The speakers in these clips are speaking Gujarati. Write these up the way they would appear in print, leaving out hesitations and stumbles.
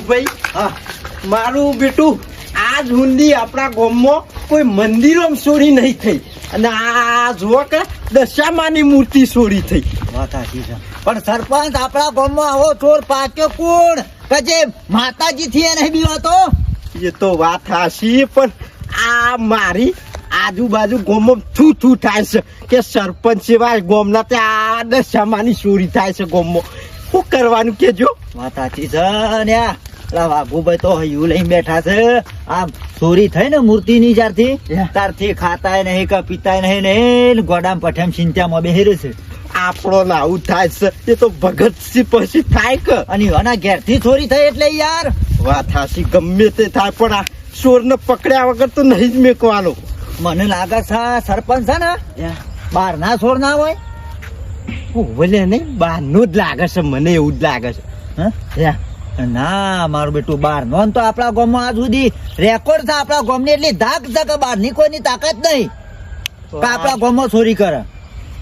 ભાઈ હા મારું બેટું આજ સુધી આપણા ગામમાં કોઈ મંદિરોમાં ચોરી નહીં થઈ અને આ જુઓ કે દશામાની મૂર્તિ ચોરી થઈ. વાત સાચી છે પણ સરપંચ આપણા ગામમાં આવો ચોર પાક્યો કોણ કે જે માતાજી થી એ નહીં બીવાતો? એ તો વાત હાશી પણ આ મારી આજુબાજુ ગામમાં થૂ થૂ થાય છે કે સરપંચ સિવાય ગામના ત્યાં દશામાની ચોરી થાય છે ગામમાં. શું કરવાનું કેજો? વાત સાચી છે ને પેલા વાઘુભાઈ તો હૈયું લઈને બેઠા છે. આમ ચોરી થઈ ને મૂર્તિની ત્યારથી ખાતાય નહીં કે પીતાય નહીં ગોડામ પઠેમ ચિંતામાં બેહી છે. આપણો ને આવું થાય છે એ તો ભગતસિંહ પછી થાય કે અને આના ઘેરથી ચોરી થઈ એટલે યાર વાત હાશી ગમે તે થાય પણ આ ચોરને પકડ્યા વગર તો નહીં જ મેકવાનો. મને લાગે છે સરપંચ છે ને બહાર ના ચોર ના હોય. બોલે નહીં બહારનું જ લાગે છે મને એવું જ લાગે છે. ના મારું બેટું બહાર નો તો આપણા ગામમાં આજ સુધી રેકોર્ડ છે. આપણા ગામની એટલી ધાક છે કે બહારની કોઈની તાકાત નહીં કે આપણા ગામમાં ચોરી કરે.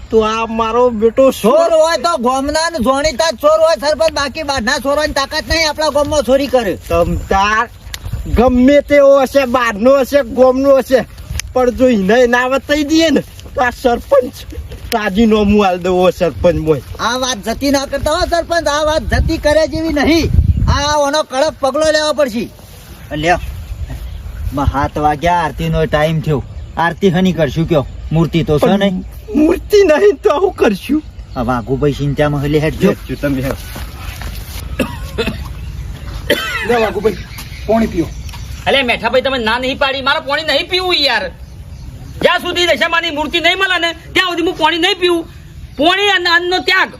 તો આ મારો બેટો ચોર હોય તો ગામના ને જાણીતા ચોર હોય સરપંચ, બાકી બહારના ચોરોની તાકાત નહીં આપણા ગામમાં ચોરી કરે. તમતાર ગમે તેવો હશે બહારનો હશે ગામનો હશે પણ જો એને ના બતાવી દઈએ ને તો આ સરપંચ રાજીનામું આલ દેવો સરપંચ મોય. આ વાત જતી ના કરતા હો સરપંચ, આ વાત જતી કરે જેવી નહીં. આ ઓનો કડક પગલો લેવો પડશે. લ્યો 7 વાગ્યા આરતી નો ટાઈમ થયો. આરતી હની કરશું કયો? મૂર્તિ તો છે નહીં. મૂર્તિ નહીં તો આવું કરશું. વાઘુભાઈ ચિંતામાં હલી હેઠજો તમે વાઘુભાઈ પાણી પીઓ. અલે મેઠાભાઈ તમે ના નહીં પાડી, મારે પાણી નહીં પીવું યાર. જ્યાં સુધી દશામાની મૂર્તિ નહીં મળે ને ત્યાં સુધી હું પાણી નહીં પીવું. પાણી અને અન્નનો ત્યાગ.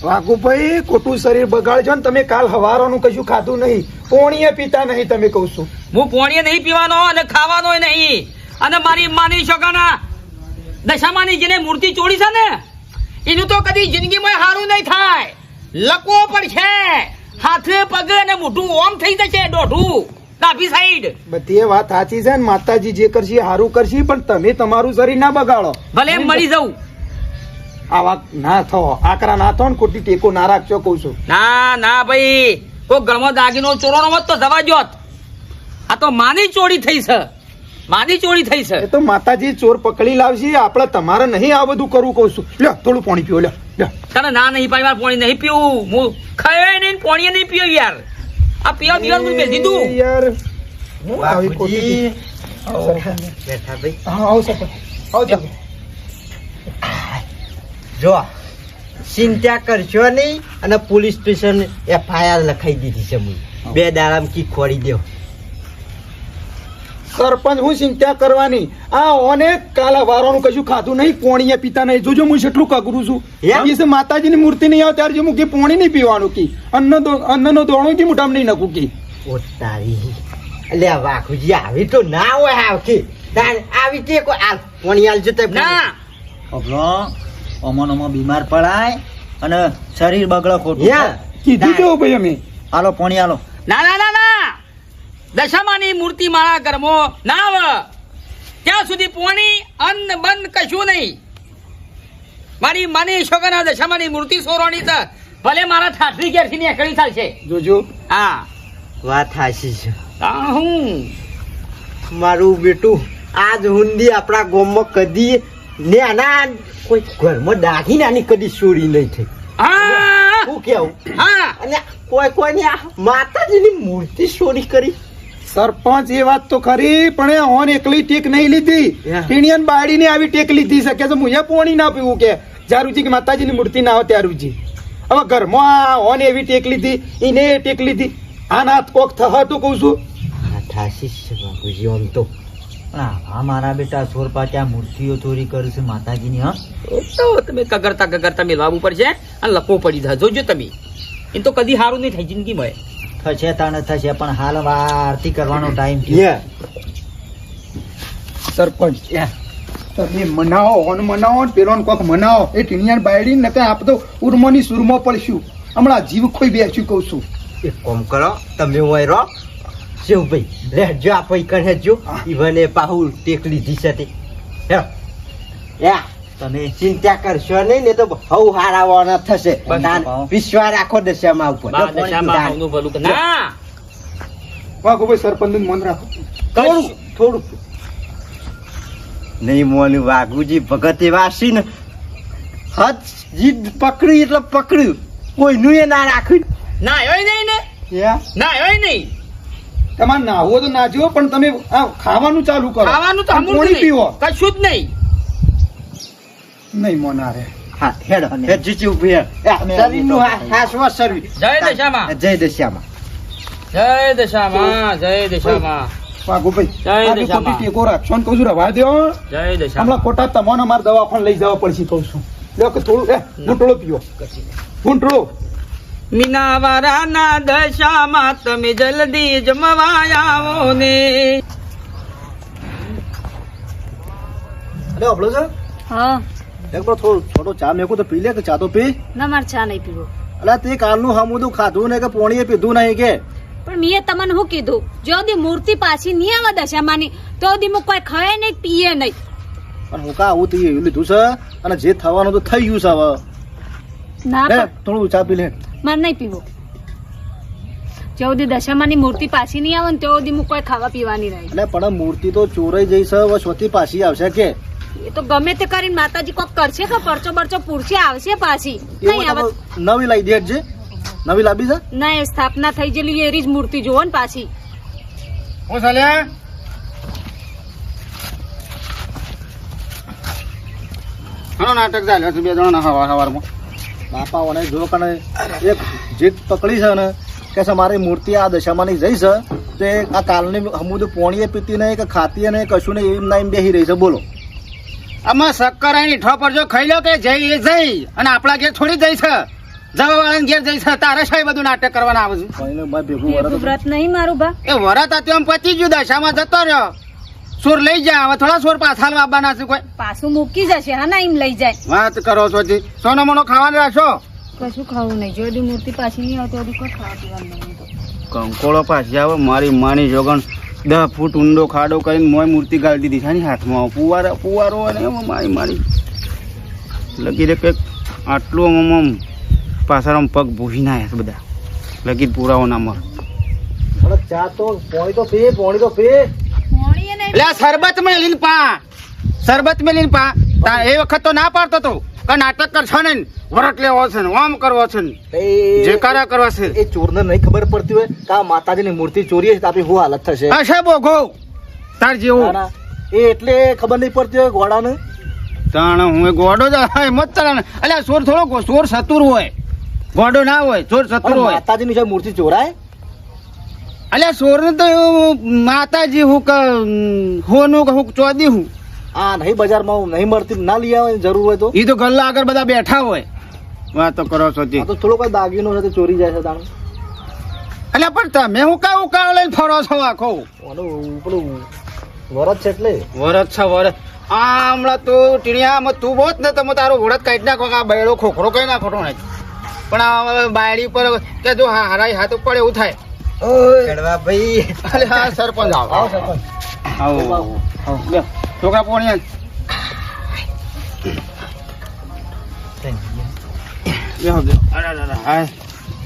વાઘુભાઈ ખોટું શરીર બગાડજો ને તમે કાલ હવારોનું કશું ખાધું નહીં, પોણીએ પીતા નહીં તમે કહું છું. હું પાણી નહીં પીવાનો અને ખાવાનો નહીં. અને મારી માની શોકાના દશામાની જેને મૂર્તિ ચોરી છે ને એનું તો કદી જિંદગીમાં સારું નહીં થાય. લકવો પડશે, હાથે પગે અને મોઢું ઓમ થઈ જશે, દોઢું ડાબી સાઈડ. બધી એ વાત સાચી છે ને માતાજી જે કરશે સારું કરશે પણ તમે તમારું શરીર ના બગાડો. ભલે એમ મળી જવું. આવા ના થો, આકરા ના થો ને ખોટી ટેકો ના રાખજો કહું છું. ના ના ભાઈ, કોઈ ગળમાં દાગીનો ચોરોનો મત તો જવા જોત. આ તો માની ચોરી થઈ છે, માની ચોરી થઈ છે. એ તો માતાજી ચોર પકડી લાવશે, આપણે તમારે નહીં આ બધું કરવું કહું છું. લ્યો થોડું પાણી પીઓ. લ્યો તને ના નહીં પાડી, મારે પાણી નહીં પીવું. હું ખાયો નહીં, પાણી નહીં પીયો યાર. આ પીવા પીવાનું મેં દીધું યાર. આવી ખોટી બેઠા ભાઈ હા આવો સરપંચ આવજો. જો ચિંતા કરશો નહીં અને પોલીસ સ્ટેશન FIR લખાઈ દીધી છે. 2 દાડામાં કી ખોડી દેવ. સરપંચ હું ચિંતા કરવાની. આ ઓને કાલા વારોનું કશું ખાધું નહીં, પોણીએ પીતા નહીં. જોજો હું કેટલું કગરું છું. એ માતાજીની મૂર્તિ નહીં આવે ત્યારે હું કે પોણી નહીં પીવાનું કી અન્નનો દોણો કી મોઢામાં નહીં નાખું કી. ઓ તારી એટલે વાઘુજી આવી તો ના હોય આવતી આવી તે કોઈ આ પોણી આલજો તે ના. અમોમાં બીમાર પડાય અને શરીર બગડે ખોટું. કીધું તો ભાઈ અમે. હાલો પાણી હાલો. ના ના ના ના, દશામાની મૂર્તિ મારા ઘરમાં ના આવે ત્યાં સુધી પાણી અન્ન બંધ કશું નહીં. મારી માની છોકરા દશામાની મૂર્તિ સોરવાની છે, ભલે મારા થાઠરી ઘેરથી નીકળી ચાલશે. જોજો હા વાત હાચી છે. હું મારું બેટું આજ હુંડી આપણા ગામમાં કદી નાના કોઈ ઘરમાં દાગીનાની કદી ચોરી નહીં થઈ. હા શું કેવું? હા અને કોઈની આ માતાજીની મૂર્તિ ચોરી કરી. સરપંચ એ વાત તો ખરી પણ એ ઓન એકલી ટેક નહીં લીધી. ટીણિયન બાયડીને આવી ટેક લીધી શકે છે. હું પોણી ના પીવું કે જારુજી કે માતાજીની મૂર્તિ ના આવે ત્યારુજી. હવે ઘરમાં ઓન એવી ટેક લીધી, એને ટેક લીધી. આ નાથ કોક થતું કહું છું. આમ તો મારા બેટા ચોર પાટ્યા મૂર્તિઓ ચોરી કરે છે માતાજીની. હા તો તમે કગરતા મેળવવું પડશે અને લપવો પડી જાય. જોજો તમે, એ તો કદી સારું નહીં થાય જિંદગીમાં. થશે તાને થશે પણ હાલ આરતી કરવાનો ટાઈમ સરપંચ તમે મનાવો ઓન મનાવો પેલો કોક મનાવો. એ ટીણિયન બાયડી ને કઈ આપ તો ઉર્મોની સુરમો પડશું. હમણાં જીવ ખોઈ બેસ્યું કહું છું. એક કામ કરો તમે હોય રહો શિવભાઈ રહેજો આપો કહેજો ઈવને પાહુ ટેક લીધી છે તે તમે ચિંતા કરશો નહીં ને તો બહુ હારાવાના થશે બસ, તાન પાવ. વિશ્વાસ રાખો દશામાં ઉપર બા દશામાં આવનું ભલું કરે. ના વાઘુભાઈ સરપંચ નું મન રાખો થોડું થોડું નહીં મોનું વાઘુજી ભગત એવા હશે ને હદ જીદ પકડ્યું એટલે પકડ્યું કોઈનું એ ના રાખ્યું ના હોય નહીં ને ના હોય નહીં તમારે નાહવો તો નાહજો પણ તમે આ ખાવાનું ચાલુ કરો ખાવાનું તો અને હમું પાણી પીવો કશું જ નહીં નહીં મોના રે હા હેડ હેડ જીચી ઉભી હેડ શરીરનું હાસવા સર્વી જય દશામાં. જય દશામાં જય દશામાં જય દશામાં વાઘુભાઈ જય આ બી દશામાં. ખોટી ટેકો રાખશો ને કહું છું રવા દો જય દશામાં હમણાં ખોટા તમને અમારે દવાખાને લઈ જવા પડશે કહું છું લો કે થોડું ઘૂંટડો પીવો ઘૂંટડો મીનાવાળાના દશામાં તમે જલ્દી જમવા આવો ને અરે અબળો છે હા એક પર થોડો ચા મેકો તો પી લે કે ચા તો પી ના મારે ચા નહીં પીવો અલા તે કાલનું હમુદું ખાધું ને કે પોણીએ પીધું નહીં કે પણ મેં તમને શું કીધું જો દી મૂર્તિ પાછી નહીં આવે દશામાની તો દી હું કોઈ ખાય નહીં પીએ નહીં પણ હું કા આવું થઈ એવું લીધું છે અને જે થવાનું તો થઈ ગયું છે હવે ના લે પણ થોડું ચા પી લે મારે નહીં પીવો જો દી દશામાની મૂર્તિ પાછી નહીં આવે ને તો દી હું કોઈ ખાવા પીવાની રહી એટલે પણ મૂર્તિ તો ચોરાઈ જઈ છે હવે સ્વતી પાછી આવશે કે એ તો ગમે તે કરીને માતાજી કોક કરશે કે પરચો બરચો પૂરશે આવશે પાછી નહીં આવે એવું તમે નવી લાવી દે છે નવી લાવી છે ના એ સ્થાપના થઈ ગયેલી એરી જ મૂર્તિ જોવો ને પાછી ઓ સાલ્યા ઘણો નાટક ચાલ્યો છે બે જણા હવારમાં બાપા ઓને જો કને એક જીત પકડી છે ને કે છે મારી મૂર્તિ આ દશામાંની જઈ છે તે આ કાલની હમુદ પોણીએ પીતી નહીં કે ખાતી નહીં કશું નહીં એમ ના એમ બેહી રહી છે બોલો આમાં શક્કર આની ઠોપર જો ખાઈ લો કે જઈ એ જઈ અને આપણા ઘેર થોડી જઈ છે જવા વાળાને ઘેર જઈ છે તારે શાય બધું નાટક કરવાના આવે છે કોઈને મેં ભેગું એવું વરત વ્રત નહીં મારું બા એ વરત હતી આમ પતી ગયું દશામાં જતો રહ્યો સોર લઈ જાય હવે થોડા સોર પાછા આવવાના છે કોઈ પાછું મૂકી જશે હા ના એમ લઈ જાય વાત કરો છો જી સોનો મોનો ખાવાનું રાખશો કશું ખાવું નહીં જો દી મૂર્તિ પાછી નહીં આવતી તો કોઈ ખાવા પીવાનું નહીં તો કંકોળો પાછી આવે મારી માની જોગણ 10 ફૂટ ઊંડો ખાડો કરીને મોય મૂર્તિ ગાળી દીધી છે ને હાથમાં પુવારો અને એમાં મારી લગી રે કંઈક આટલું આમ પાછળ પગ ભૂસી ના આવ્યા બધા લગી પુરાવો ના મર ચા તો પોણી તો પી પોણી તો પી મોણીએ નહીં એટલે શરબત મેલીને પા એ વખત તો ના પાડતો તો કે નાટક કરશો ને વરટ લેવો છે ને ઓમ કરવો છે ને જે કાર્ય કરવા છે એ ચોરને નહીં ખબર પડતી હોય કે આ માતાજીની મૂર્તિ ચોરી છે તો આપણી શું હાલત થશે હશે બોઘો તાર જેવું તારા એ એટલે ખબર નહીં પડતી હોય ઘોડાને તાણ હું એ ગોડો જ એમ જ ચાલે ને અલ્યા ચોર થોડો ચોર સતુર હોય ગોડો ના હોય ચોર સતુર અને હોય માતાજીની જે મૂર્તિ ચોરાય અલ્યા ચોર ને તો એવું માતાજી હું હોનું કે હું ચોદી હું આ નહીં બજારમાં નહીં મળતી ના લઈ આવે જરૂર હોય તો એ તો ગલ્લા આગળ બધા બેઠા હોય વાતો કરો છો આ તો થોડો કોઈ દાગીનો છે તે ચોરી જાય છે તાણ અલ્યા પણ તમે હું કા ઉકાળો લઈને ફરો છો આખો ઓલું પેલું વરત છે એટલે વરત છે વરત આ હમણાં તું ટીણિયામાં તું બોત ને તમે તારું વરત કાઢી નાખો કે આ બૈડો ખોખરો કઈ નાખો ને પણ આ બાયડી પર કે જો હારાઈ હાથ પડે એવું થાય કડવા ભાઈ અરે હા સરપંચ આવો આવો લે છોકરા પોણી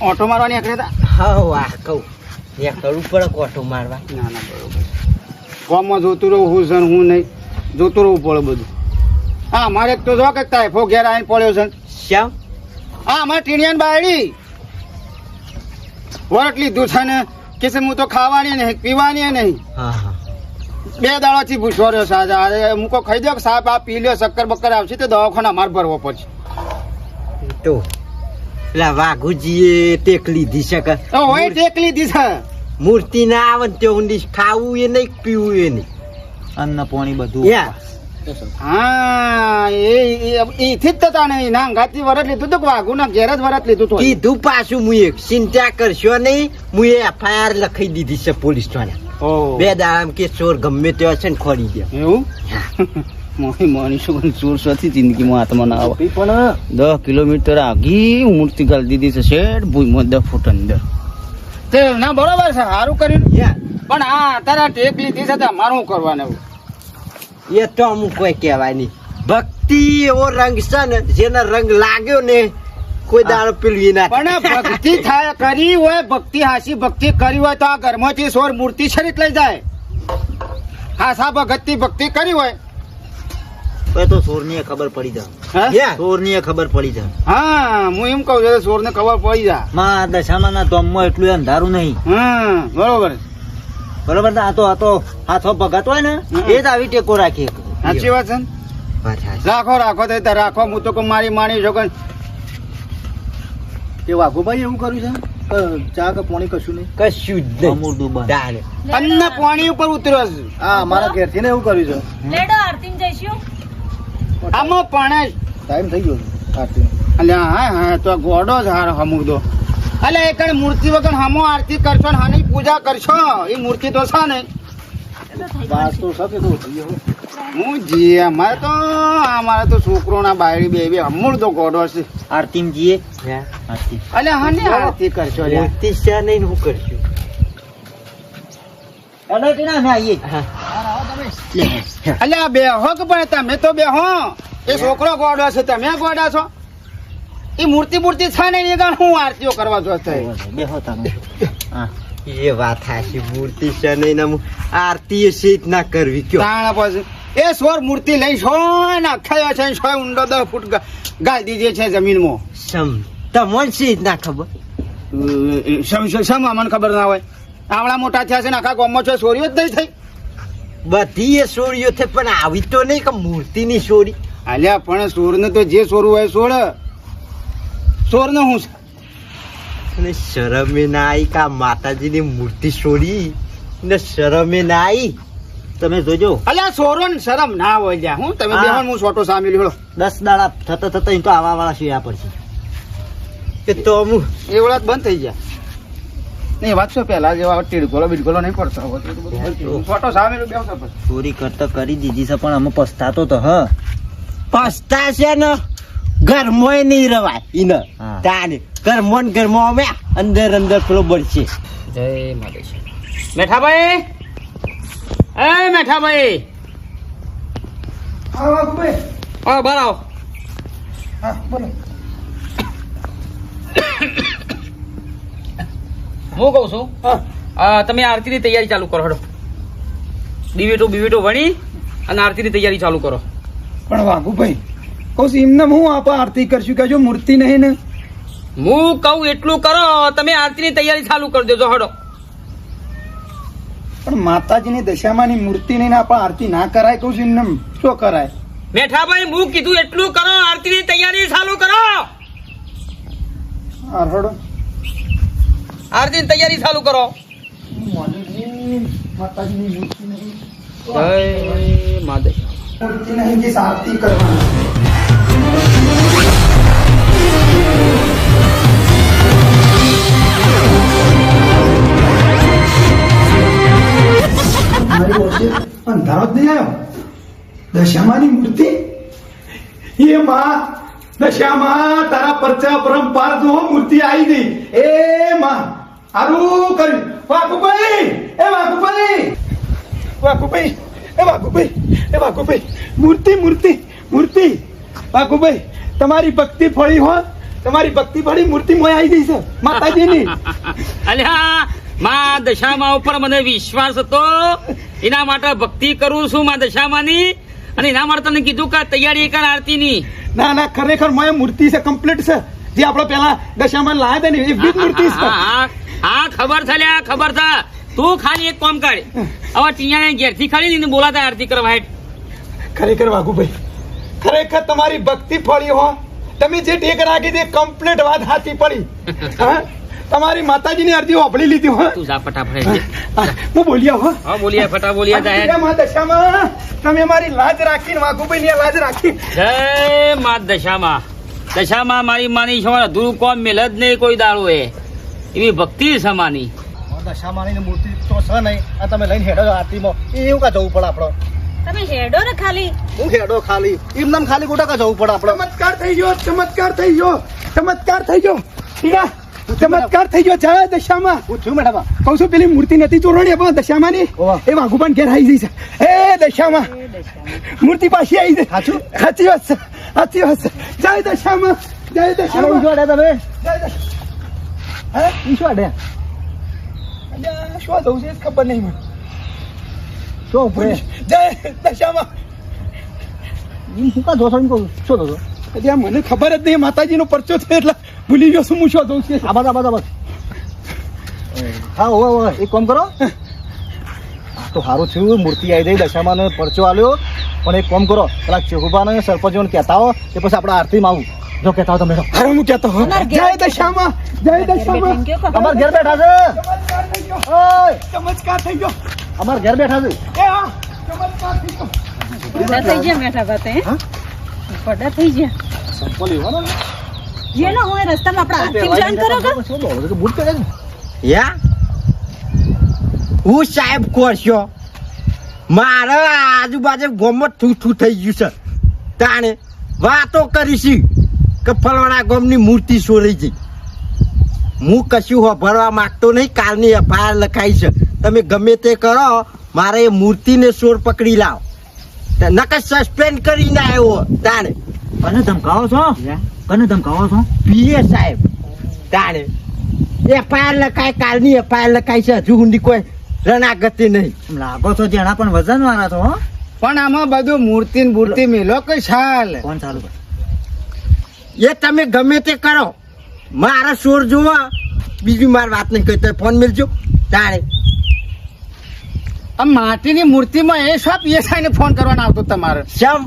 ઓટો મારવાની આખરે તા હા વાહ કહું ત્યાં કરવું પડે કોટો મારવા ના ના બરોબર ગામમાં જોતું રહું હું છે ને હું નહીં જોતું રહેવું પડે બધું હા મારે એક તો જો કે તાયફો ઘેર આવીને પડ્યો છે શ્યામ હા અમારે ટીણિયાની બાયડી વરટ લીધું છે ને કે છે હું તો ખાવાની નહીં પીવાની નહીં હા હા 2 દાડાથી ભૂસો રહ્યો છે આજે મૂકો ખાઈ દો કે સાહેબ આ પી લ્યો શક્કર બક્કર આવશે તો દવાખાના માર ભરવો પડશે તો પેલા વાઘુજીએ ટેક લીધી છે કે તો હોય ટેક લીધી છે મૂર્તિ ના આવે ને તે ઊંડી ખાવું એ નહીં પીવું એ નહીં અન્ન પાણી બધું યા હા એથી જ થતા નહીં ના અંગાથી વરત લીધું તો વાઘું ના ઘેર જ વરત લીધું તો કીધું પાછું મુએ ચિંતા કરશો નહીં મુએ એફઆઈઆર લખાઈ દીધી છે પોલીસ વાળા ઓહ 2 દાડામાં કે ચોર ગમે તે હશે ને ખોડી દે એવું મોહી માનીશું ચોર સાથી જિંદગીમાં હાથમાં ના આવે પણ 10 કિલોમીટર આગી મૂર્તિ ગાળી દીધી છે શેઠ ભૂઈમાં 10 ફૂટ અંદર તે ના બરોબર છે સારું કર્યું યા પણ આ તારા ટેક લીધી છે તો મારું કરવાનું એ તો અમુક કોઈ કહેવાય નહીં ભક્ત ભક્તિ એવો રંગ છે ને જેને રંગ લાગ્યો ને કોઈ દાડો પેલવી ના થાય. પણ ભક્તિ થાય કરી હોય ભક્તિ હાસી ભક્તિ કરી હોય તો આ ઘરમાંથી સોર મૂર્તિ છરીત લઈ જાય. હાસા ભગતની ભક્તિ કરી હોય હવે તો સોરની ખબર પડી જાય. હા? યા. સોરની ખબર પડી જાય. હા હું એમ કહું છું સોર ને ખબર પડી જાય. માં દશામાના તોમમાં એટલું અંધારું નહીં. બરોબર બરોબર ને? આ તો હાથો ભગત હોય ને એ જ આવી ટેકો રાખીએ. સાચી વાત છે ને? વાત સાચી. રાખો તો રાખો હું તો કહું મારી માની છોકન એ વાઘુભાઈ એવું કર્યું છે ચા કે પાણી કશું નહીં. કશું જ નહીં. અમૂર્દું બંધ. તારે. અન્ન પાણી ઉપર ઉતર્યો છે. હા અમારા ઘેરથી ને એવું કર્યું છે. લેડો આરતીમાં જઈશું. આમાં પાણી ટાઈમ થઈ ગયો છે આરતી. અલ્યા હા તો ગોડો જ હારો હમુકદો. અલ્યા એક મૂર્તિ વગર હમો આરતી કરશો ને હાની પૂજા કરશો એ મૂર્તિ તો છે ને બાર તો શકે તો થઈ ગયો. હું જી અમારે તો છોકરોના બાયડી બે હમુર તો ગોડો છે. આરતીમાં જઈએ. હા. આરતી અલ્યા હાની આરતી કરશો લ્યા? મૂર્તિ છે નહીં ને હું કરશું. હેડો ટીના, અમે આવીએ. અલ્યા બેહો કે પણ તમે તો બેહો. એ છોકરો ગોડો છે તમે ગોડા છો. એ મૂર્તિ છે ને એની ગાણ હું આરતીઓ કરવા જો બેહો તમે. હા એ વાત હાચી. મૂર્તિ છે નહીં ને હું આરતી શીત ના કરવી કયો. તાણા પછી એ સોર મૂર્તિ લઈ છો ને અખાયો છે છો ઊંડો 10 ફૂટ ગાળ દીધી છે જમીનમાં. સમ તમને શીત ના ખબર. સમ અમને ખબર ના હોય. આવડા મોટા થયા છે ને આખા ગામમાં છો સોરીઓ જ નહીં થઈ. બધી એ સોરીઓ છે પણ આવી તો નહીં કે મૂર્તિની સોરી. અલ્યા પણ સોરને તો જે સોરું હોય સોરને હું છે? અને શરમે ના આવી કે આ માતાજીની મૂર્તિ સોરી ને શરમે ના આવી. તમે જોજો. અલ્યા સોરો ને શરમ ના હોય લ્યા. હું તમે હા. બેહો ને હું છોટો સામેલ હેડો. 10 દાડા થતા અહીં તો આવા વાળા શિયા પડશે. કે તો હું એવડા જ બંધ થઈ ગયા. નહીં વાત શું પેલા જેવા તીડગોલો બીડગોલો નહીં પડતો હવે તો બધું બંધ થઈ ગયું. છોટો સામેલ બેહો તો પછી. ચોરી કરતા કરી દીધી છે પણ અમે પસ્તાતો તો હ. પસ્તા છે ને ઘરમાં નહીં રવાય ઈને. હા. તાને ઘરમાં અમે અંદર પેલો બળશે. જય માદેશ. મેઠાભાઈ, એ મેઠાભાઈ, હા વાઘુભાઈ. આવો બહાર આવો. હા બોલો. હું કહું છું હા તમે આરતીની તૈયારી ચાલુ કરો. હડો બીવીટો વણી અને આરતીની તૈયારી ચાલુ કરો. પણ વાઘુભાઈ કહું છું એમને હું આપણે આરતી કરશું કે જો મૂર્તિ નહીં ને. હું કહું એટલું કરો. તમે આરતીની તૈયારી ચાલુ કરી દેજો. હડો. પણ માતાજીની દશામાંની મૂર્તિ નહીં ને આપણે આરતી ના કરાય કહું છું એમને શું કરાય. મેઠાભાઈ હું કીધું એટલું કરો. આરતીની તૈયારી ચાલુ કરો. હા હડો. આરતીની તૈયારી ચાલુ કરો. માતાજીની મૂર્તિ નહીં. જય માદેશ. મૂર્તિ નહીં કે આરતી કરવાની. મારી પાસે અંધારો જ નહીં આવ્યો. દશામાની મૂર્તિ એ માં દશામાં તારા પરચા પરંપાર જો મૂર્તિ આવી ગઈ. એ માં હારું કર્યું. વાઘુભાઈ એ વાઘુભાઈ વાઘુભાઈ એ વાઘુભાઈ એ વાઘુભાઈ મૂર્તિ વાઘુભાઈ તમારી ભક્તિ ફળી હો. તમારી ભક્તિ ફળી મૂર્તિ મોય આવી ગઈ છે માતાજીની. અલ્યા માં દશામાં ઉપર મને વિશ્વાસ હતો. એના માટે ભક્તિ કરું છું માં દશામાંની. અને એના માટે તને કીધું કે તૈયારી કર આરતીની. ના ના ખરેખર મોય મૂર્તિ છે કમ્પ્લીટ છે જે આપણે પેલા દશામાં લાયા હતા ને એ બી મૂર્તિ છે. હા ખબર છે લ્યા, ખબર છે. તું ખાલી એક કામ કર. હવે ટીયાને ઘેરથી ખાલી ને બોલાતા આરતી કરવા હેઠ. ખરેખર વાઘુભાઈ ખરેખર તમારી ભક્તિ ફળી હો. તમે જે ટેક રાખી તે કમ્પ્લીટ વાત હાથી પડી. હા તમારી માતાજીની અરજી વાપરી લીધી હો. તું જા ફટાફટ. હું બોલ્યા હો. હા બોલિયા ફટા બોલિયા જા. માં દશામાં તમે મારી લાજ રાખીને વાઘુભાઈ ની લાજ રાખી. જય માં દશામાં. દશામાં મારી માની છો અધૂરું કોમ મેલ જ નહીં કોઈ દાડો. એવી ભક્તિ છે માની. દશામાની મૂર્તિ તો છે નહીં આ તમે લઈને હેડો આરતીમાં એવું કા જવું પડે આપણે. તમે હેડો ને ખાલી. હું હેડો ખાલી એમને ખાલી ગોટા કા જવું પડે આપણે. ચમત્કાર થઈ ગયો ચમત્કાર થઈ ગયો ટીના. ચમત્કાર થઈ ગયો. જય દશામાં હું છું મેડમ. કહું છું પેલી મૂર્તિ નથી ચોરણી આપણે દશામાની એ વાઘુબાન ઘેર આવી જઈ છે. એ દશામાં મૂર્તિ પાછી આવી છે સાચું સાચી વાત છે સાચી વાત છે જય દશામાં જય દશામાં તમે જય દશા હે શું અડે અલ્યા, શું થયું છે એ જ ખબર નહીં મને શું ઉપરે જય દશામાં શું કા જોશો કહું શું થતો અલ્યા, મને ખબર જ નહીં માતાજીનો પરચો છે એટલે ભૂલી ગયો છું હું શું થયું છે આબાદ હા હોવા એક કામ કરો આ તો સારું થયું મૂર્તિ આવી ગઈ દશામાં પરચો આલ્યો પણ એક કામ કરો પેલા ચેહુબાને સરપંચોને કહેતા હો કે પછી આપણે આરતીમાં આવું જો કહેતા હો તમે હારું હું કહેતો હોઉં. જય દશામાં જય દશામાં અમારા ઘેર બેઠા છે ઓય ચમત્કાર થઈ ગયો અમારા ઘેર બેઠા છે એ હા ચમત્કાર થઈ ગયો થઈ ગયા મેઠા ભાતે પડા થઈ ગયા સંપલ એવાનો ને જેનો હોય રસ્તામાં આપણા હાથથી જાણ કરો કે શું બોલો તો ભૂલ કરે ને યા હું સાહેબ કરશો મારે આજુબાજુ ગોમત થૂ થઈ ગયું છે તાણે વાતો કરીશી કે ફલવાના ગોમની મૂર્તિ ચોરી ગઈ હું કશું ભરવા માંગતો નહીં કાલની એફઆઈઆર લખાઈ છે તમે ગમે તે કરો મારે એ મૂર્તિને ચોર પકડી લાવો નકર સસ્પેન્ડ કરીને આવ્યો તાણે કને ધમકાવો છો કને ધમકાવો છો પીએ સાહેબ તાણે એફઆઈઆર લખાય કાલની એફઆઈઆર લખાઈ છે હજુ સુધી કોઈ રણાગતિ નહીં લાગો છો જેના પણ વજન વાળા છો હો પણ આમાં બધું મૂર્તિ ને મૂર્તિ મેલો કઈ ચાલ કોણ ચાલુ કરે એ તમે ગમે તે કરો મારા સોર જોવા બીજી મારી વાત નહીં કરતા ફોન મેળજો તારે આ માટીની મૂર્તિમાં એ શું પીએસઆઈને ફોન કરવાનો આવતો તમારે સમ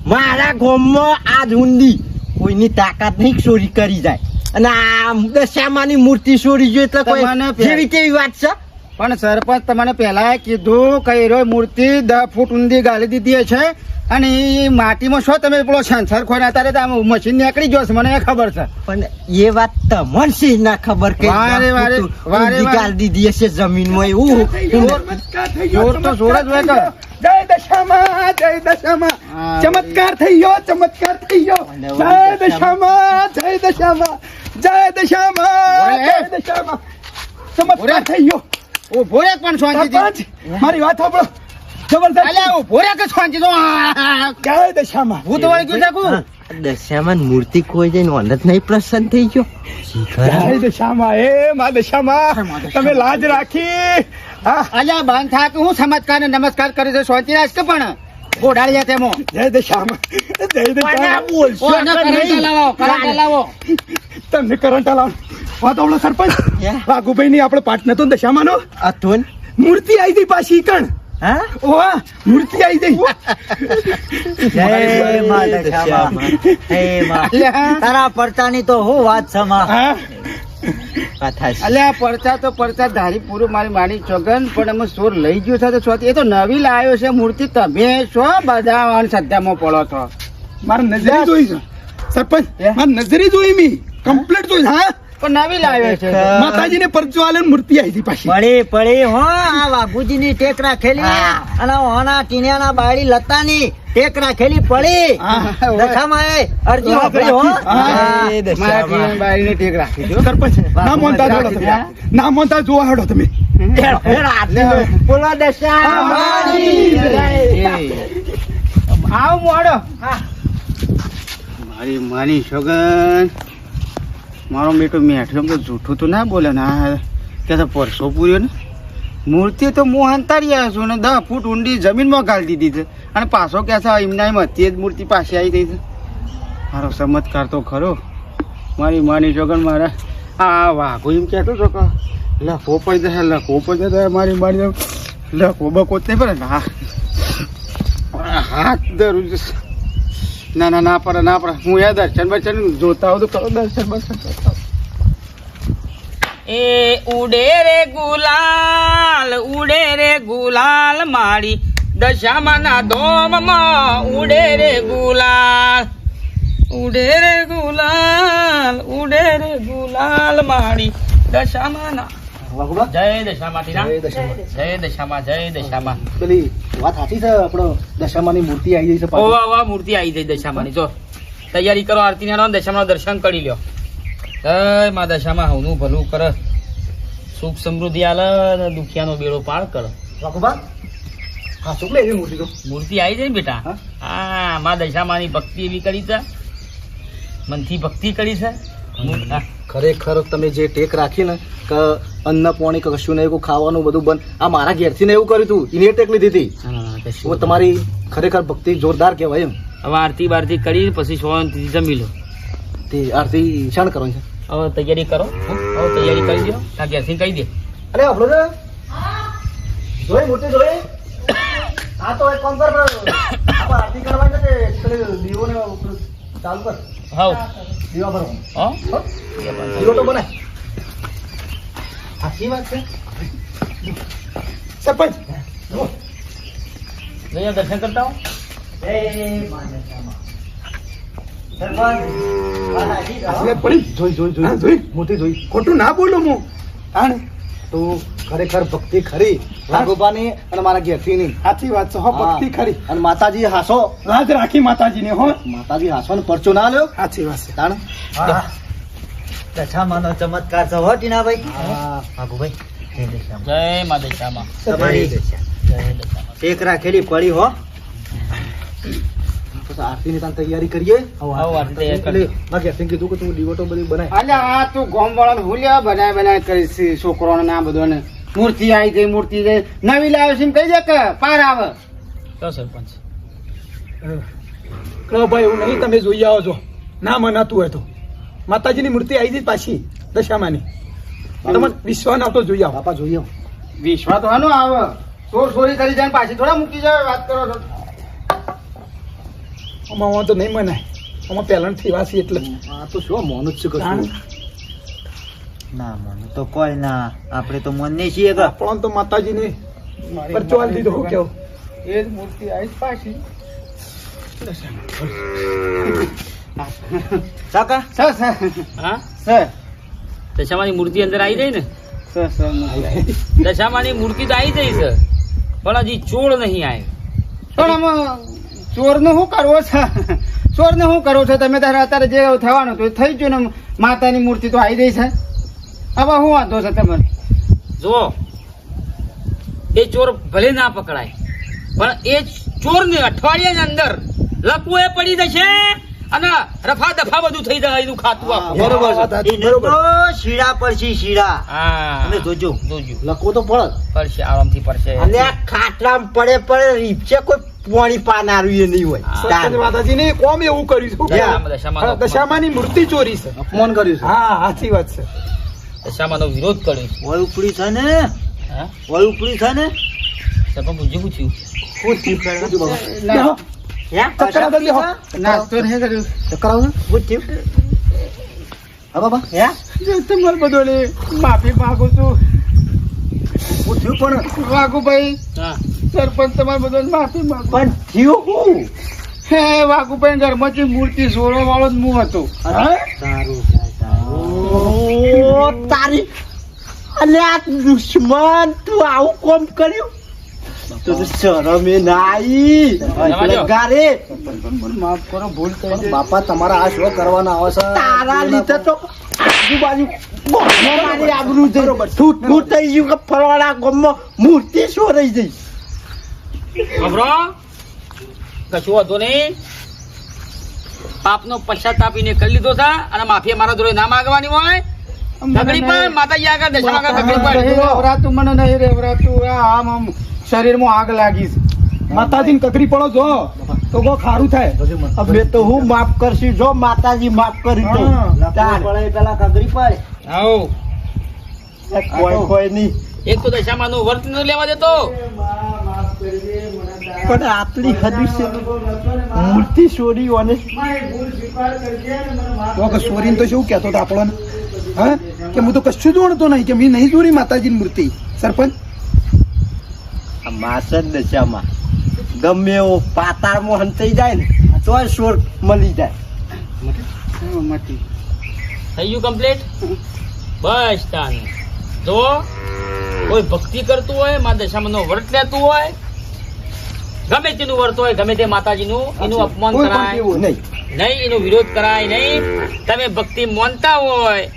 મારા ગામમાં આજ હુંડી કોઈની તાકાત નહીં ચોરી કરી જાય અને આ દશામાની મૂર્તિ ચોરી જોઈએ એટલે કોઈ તમને પે- જેવી તેવી વાત છે પણ સરપંચ તમને પહેલા કીધું કે એ રહ્યો મૂર્તિ 10 ફૂટ ઊંડી ગાળી દીધી છે અને એ માટીમાં શું તમે પેલો સેન્સર ખોઈને અત્યારે તો આમ મશીન નીકળી ગયો છે મને એ ખબર છે પણ એ વાત તમને શી ના ખબર કે વારે વારે, વારે વારે. ગાળ દીધી હશે જમીનમાં એવું ચમત્કાર થઈ ગયો જોર તો જોર જ હોય કે. જય દશામાં જય દશામાં હા. ચમત્કાર થઈ ગયો ચમત્કાર થઈ ગયો જય દશામાં જય દશામાં જય દશામાં ઓરે. જય દશામાં ચમત્કાર ઓરે. થઈ ગયો ઉભો રે પણ શાંતિથી સરપંચ મારી વાત સાંભળો જબરદસ્ત અલ્યા ઉભો રે કે શાંતિ તો જય દશામાં ભૂત વળી ગયું છે કુ? દશામાન મૂર્તિ કોઈ જઈને ઓનત નહીં પ્રસન્ન થઈ ગયો જય દશામાં એ માં દશામાં તમે લાજ રાખી હા અલ્યા બંધ થા કે હું ચમત્કાર ને નમસ્કાર કરી છે શાંતિ રાખ કે પણ ગોડાળિયા તેમાં જય દશામાં જય દશામાં બોલશો ઓ, ના, કરંટ લાવો કરંટ લાવો તમને કરંટ લાવ વાત આવડો સરપંચ Yeah. વાઘુભાઈ ની આપણે પાઠ નતો દશામાનો અતુન મૂર્તિ આવી ગઈ પાછી કણ હા ઓવા મૂર્તિ આવી ગઈ જય મા દશામાં હે મા અલ્યા તારા પડતાની તો હું વાત છે માં હા અલ્યા પડતા તો પડતા ધારી પૂરું મારી માની ચોગન પણ અમે સોર લઈ ગયો છે તો સ્વાતિ એ તો નવી લાવ્યો છે મૂર્તિ તમે છો બધા શ્રદ્ધામાં પડો છો મારે નજરે જોઈ છે સરપંચ મારે નજરે જોઈ મી કમ્પ્લીટ જોઈ હા પણ નવી લાવ્યો છે માતાજીને પરચો આલે ને મૂર્તિ આવી ગઈ પાછી પડી હો આ વાઘુજીની ટેક રાખેલી અને હોના ટીણિયાના બાયડી લતાની ટેક રાખેલી પડી હા. દશામાં એ અરજી વાપરી હો હા. હા. મારા જીવન બારીને ટેક રાખી દો સરપંચ ના મોનતા જોડો તમે ના મોનતા જોવા હેડો તમે બોલો દશામાની આવ મોડો મારી માની છોગન મારો બેટો મેઠો તો જૂઠું તો ના બોલે ને આ કે તો પરસો પૂર્યો ને મૂર્તિ તો હું અંતારી આવ્યો છું ને 10 ફૂટ ઊંડી જમીનમાં ગાળી દીધી છે અને પાછો કે છે એમના એમ હતી જ મૂર્તિ પાછી આવી ગઈ છે મારો ચમત્કાર તો ખરો મારી માની છોગન મારા આ વાઘો એમ કહેતો છો કે લખો પડી જાય લખો પડી જાય મારી મારી લખો બકો જ નહીં પડે ને હાથ ધરું છે ના ના ના પડે ના પડે હું યાર દર્શન બર્શન જોતા હોઉં તો કરો દર્શન બર્શન કરતા હોઉં. એ ઉડે રે ગુલાલ મારી દશામાના ધોમમાં ઉડે રે ગુલાલ મારી દશામાના જય દશામાં ટીના. જય દશામાં પેલી વાત સાચી છે આપણો દશામાની મૂર્તિ આવી ગઈ છે ઓ વાહ મૂર્તિ આવી જઈ દશામાની જો તૈયારી કરો આરતી ના દશામાં દર્શન કરી લ્યો જય મા દશામાં હવનું ભલું કરે સુખ સમૃદ્ધિ આલે અને દુખિયાનો બેડો પાર કરે વાઘુબા હા શું લે એવી મૂર્તિ તો મૂર્તિ આવી જાય ને બેટા હા? હા માં દશામાની ભક્તિ એવી કરી છે મનથી ભક્તિ કરી છે હા. ખરેખર તમે જે ટેક રાખી ને કે અન્ન પાણી કે કશું નહીં કોઈ ખાવાનું બધું બંધ આ મારા ઘેરથી ને એવું કર્યું હતું એને ટેક લીધી હતી ના, ના, ના, કશું હું તમારી ખરેખર ભક્તિ જોરદાર કહેવાય એમ હવે આરતી બારતી કરી પછી શાંતિથી જમી લો તે આરતી શાણ કરવાની છે હવે તૈયારી કરો હવે તૈયારી કરી દો ત્યાં ઘેરથી કહી દે અરે આપણો જોઈ મૂર્તિ જોઈ હા તો એક કામ કર આપણે આરતી કરવાની છે પેલી દીવો ને ચાલુ કર હાવ દીવા ભરવાનું હા દીવો તો બનાય સાચી વાત છે સરપંચ જઈને દર્શન કરતા હો આશીર્વાદ પડી જોઈ જોઈ હા, જોઈ જોઈ. મૂર્તિ જોઈ ખોટું ના બોલું હું હા ને તો ખરેખર ભક્તિ ખરી વાઘોબાની અને મારા ઘેરથી ની સાચી વાત છે હો ભક્તિ ખરી અને માતાજી હાસો રાજ રાખી માતાજીને હો માતાજી હાસો ને પરચો ના લ્યો સાચી વાત છે તાણ દશામાનો ચમત્કાર છે હો ટીનાભાઈ હા. ભાગુભાઈ જય દશામાં. જય મા દશામાં તમારી જય દશામાં ટેક રાખેલી પડી હો પછી આરતીની તાણ તૈયારી કરીએ આવો આરતી તૈયાર કરી. એટલે મારા ઘેરથી કીધું કે તું દીવોટો બધી બનાય અલ્યા આ તું ગોમ વાળા ભૂલ્યા બનાય કરીશ છોકરોને ના બધોને મૂર્તિ આવી ગઈ મૂર્તિ ગઈ નવી લાવ્યો છે ને કહી દે કે પાર આવે તો સરપંચ ભાઈ એવું નહીં તમે જોઈ આવો છો ના મનાતું હોય તો માતાજીની મૂર્તિ આવી જઈ પાછી દશામાની તમને વિશ્વાસ આવતો જોઈ આવો બાપા જોઈએ વિશ્વાસ તો હાનો આવે ચોરી કરી જાય ને પાછી થોડા મૂકી જાય વાત કરો છો આમાં વાંધો નહીં મનાય આમાં પહેલાંથી વાસી એટલે આ તો શું મોનું જ છે કશું ના મને તો કોઈ ના આપણે તો મન નહીં છીએ કે આપણો તો માતાજીને પરચો આલી દીધો હું કેવું એ જ મૂર્તિ આવી પાછી કાકા સર સર હા સર દશામાની મૂર્તિ અંદર આવી જાય ને સર સર દશામાની મૂર્તિ તો આવી જાય છે પણ હજી ચોળ નહીં આવ્યો પણ આમાં ચોરને શું કરવો છે ચોરને શું કરવો છે તમે તારે અત્યારે જે થવાનું હતું એ થઈ ગયું ને માતાની મૂર્તિ તો આવી ગઈ છે હવે શું વાંધો છે તમને જો એ ચોર ભલે ના પકડાય પણ એ ચોરને અઠવાડિયાની અંદર લકવો એ પડી જશે અને રફા દફા બધું થઈ જાય એનું ખાતું આખું. બરોબર છે એને તો શીડા પડશે શીડા હા તમે જોજો જોજો લખવો તો પડે પડશે આરામથી પડશે અને આ ખાટલામાં પડે રીપશે કોઈ પાણી પાનારું એ નહીં હોય સરપંચ માતાજીને કોમ એવું કર્યું છે દશામાનો દશામાની મૂર્તિ ચોરી છે અપમાન કર્યું છે હા સાચી વાત છે દશામાનો વિરોધ કર્યો છે. વળ ઉપડી છે ને હા વળ ઉપડી છે ને સરપંચ પૂછ્યું બેહો. ચક્કર આવતા બેહો. નાસ્તો નહીં કર્યું ચક્કર આવે છે? શું થયું? હા બાબા તમારે બધોને માફી માંગુ છું હું થયું પણ વાઘુભાઈ હા સરપંચ તમારે બધોને માફી માંગુ પણ થયું હું હે વાઘુભાઈ ઘરમાંથી મૂર્તિ સોળવા વાળો જ હું હતો ઓ તારી અને આ દુશ્મન તું આવું કોમ કર્યું તો શરમે નાઈ જવા ગારે માફ કરો ભૂલ કરી બાપા તમારા આ શું કરવાના આવે છે તારા લીધે તો આજુબાજુ ગામમાં મારી આબરૂ જઈ ઠૂઠ ઠૂઠ થઈ ગયું કે ફરવાના ગામમાં મૂર્તિ શું રહી જઈ ખબરો કશું વાંધો નહીં પાપનો પશ્ચાતાપ એને કરી લીધો છે અને માફી મારા જોડે ના માંગવાની હોય સગડી પણ માતાજી આગળ દશામાં આગળ સગડી પણ રેવરાતું મને નહીં રેવરાતું આમ શરીરમાં આગ લાગી છે માતાજીને કકરી પડો જો તો કો ખારું થાય અમે તો હું માફ કરશું જો માતાજી માફ કરી દે હા. તાર. પડે પેલા કગરી પડે આવો કોઈ કોઈ નહીં એક તો દશામાં નું વર્ત ન લેવા દેતો પણ આટલી હદી છે મૂર્તિ ચોરી અને તો કે ચોરીને તો શું કહેતો હતો આપણને હા કે હું તો કશું જોડતો નહીં કે મેં નહીં ચોરી માતાજીની મૂર્તિ સરપંચ આ માસદ દશામાં ગમે એવો પાતાળમાં હંતાઈ જાય ને તોય સોર મળી જાય મટી થઈ ગયું કમ્પ્લીટ બસ તાન જો કોઈ ભક્તિ કરતું હોય મા દશામાં નો વર્ત લેતું હોય ગમે તેનું વર્ત હોય ગમે તે માતાજીનું એનું અપમાન કોઈ પણ કરાય કેવું નહીં નહીં એનો વિરોધ કરાય નહીં તમે ભક્તિ માનતા હોય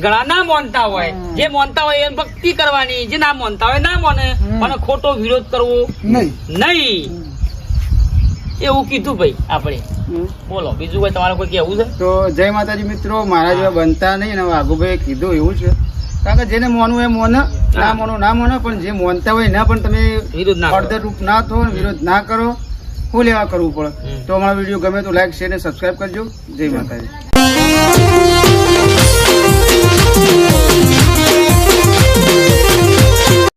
ઘણા ના માનતા હોય, જે માનતા હોય એ ભક્તિ કરવાની, જે ના માનતા હોય ના માને, પણ ખોટો વિરોધ કરવો નહીં. નહીં, એવું કીધું ભાઈ આપણે. બોલો બીજું કોઈ તમારે કોઈ કેવું છે? તો જય માતાજી મિત્રો, મારા જેવા બનતા નહીં. અને વાઘુભાઈ કીધું એવું છે, કારણ કે જેને મોનવું એ મોને, ના મોનું ના મોને, પણ જે મોનતા હોય એના પણ તમે વિરોધ ના કરો. અડધરૂપ ના થો, વિરોધ ના કરો. શું લેવા કરવું પડે? તો અમારો વિડીયો ગમે તો લાઈક શેર અને સબસ્ક્રાઈબ કરજો. જય માતાજી.